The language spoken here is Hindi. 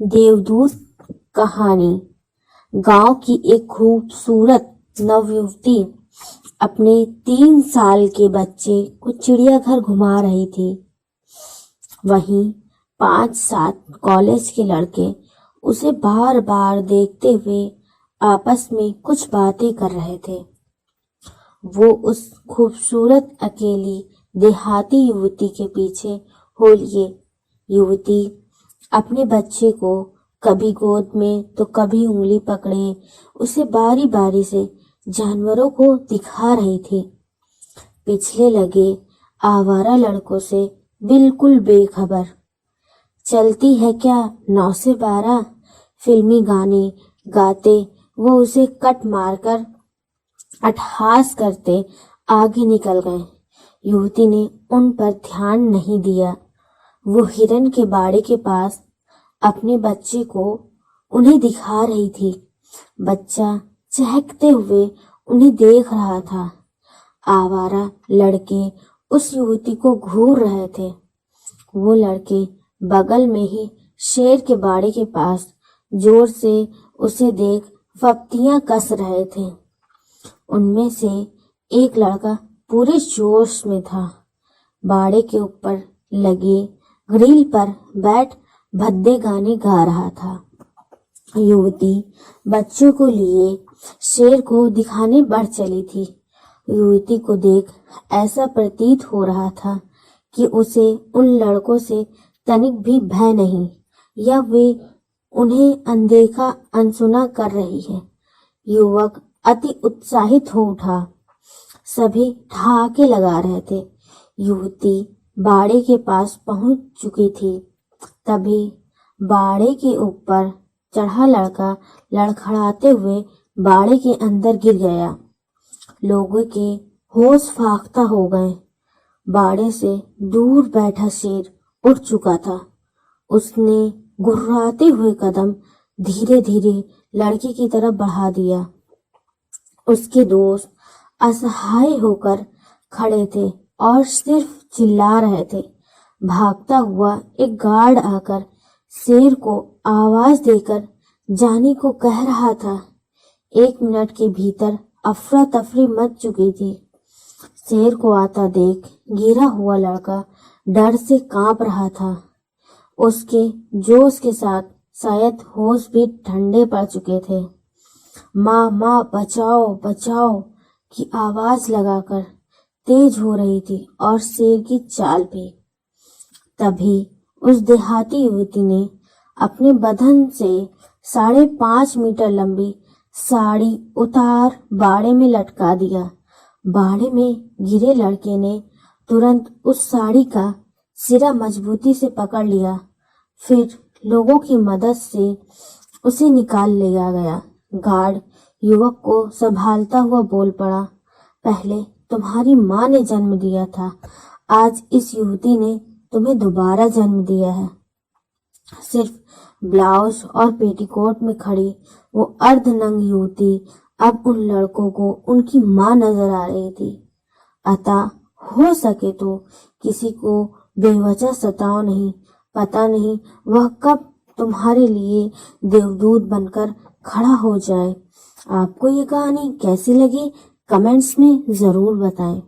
देवदूत कहानी। गांव की एक खूबसूरत नवयुवती अपने 3 साल के बच्चे को चिड़ियाघर घुमा रही थी। वहीं 5-7 कॉलेज के लड़के उसे बार बार देखते हुए आपस में कुछ बातें कर रहे थे। वो उस खूबसूरत अकेली देहाती युवती के पीछे हो लिए। युवती अपने बच्चे को कभी गोद में तो कभी उंगली पकड़े उसे बारी बारी से जानवरों को दिखा रही थी। पिछले लगे आवारा लड़कों से बिल्कुल बेखबर। चलती है क्या 9 से 12 फिल्मी गाने गाते वो उसे कट मारकर अट्टहास करते आगे निकल गए। युवती ने उन पर ध्यान नहीं दिया। वो हिरन के बाड़े के पास अपने बच्चे को उन्हें दिखा रही थी। बच्चा चहकते हुए उन्हें देख रहा था। आवारा लड़के उस युवती को घूर रहे थे। वो लड़के बगल में ही शेर के बाड़े के पास जोर से उसे देख फप्तियां कस रहे थे। उनमें से एक लड़का पूरे जोश में था। बाड़े के ऊपर लगे ग्रिल पर बैठ भद्दे गाने गा रहा था। युवती बच्चों को लिए शेर को दिखाने बढ़ चली थी। युवती को देख ऐसा प्रतीत हो रहा था कि उसे उन लड़कों से तनिक भी भय नहीं, या वे उन्हें अनदेखा अनसुना कर रही है। युवक अति उत्साहित हो उठा। सभी ठहाके लगा रहे थे। युवती बाड़े के पास पहुंच चुकी थी। तभी बाड़े के ऊपर चढ़ा लड़का लड़खड़ाते हुए बाड़े के अंदर गिर गया। लोगों के होश फाख्ता हो गए। बाड़े से दूर बैठा शेर उठ चुका था। उसने गुर्राते हुए कदम धीरे धीरे लड़के की तरफ बढ़ा दिया। उसके दोस्त असहाय होकर खड़े थे और सिर्फ चिल्ला रहे थे। भागता हुआ एक गार्ड आकर शेर को आवाज देकर जाने को कह रहा था। 1 मिनट के भीतर अफरा तफरी मच चुकी थी। शेर को आता देख गिरा हुआ लड़का डर से कांप रहा था। उसके जोश के साथ शायद होश भी ठंडे पड़ चुके थे। माँ माँ बचाओ बचाओ की आवाज लगाकर तेज हो रही थी और शेर की चाल भी। तभी उस देहाती युवती ने अपने बदन से 5.5 मीटर लंबी साड़ी उतार बाड़े में लटका दिया। बाड़े में गिरे लड़के ने तुरंत उस साड़ी का सिरा मजबूती से पकड़ लिया। फिर लोगों की मदद से उसे निकाल लिया गया। गार्ड युवक को संभालता हुआ बोल पड़ा, पहले तुम्हारी माँ ने जन्म दिया था, आज इस युवती ने तुम्हें दोबारा जन्म दिया है। सिर्फ ब्लाउज और पेटीकोट में खड़ी वो अर्धनंग युवती अब उन लड़कों को उनकी माँ नजर आ रही थी। अतः हो सके तो किसी को बेवजह सताओ नहीं। पता नहीं वह कब तुम्हारे लिए देवदूत बनकर खड़ा हो जाए। आपको ये कहानी कैसी लगी कमेंट्स में जरूर बताएं।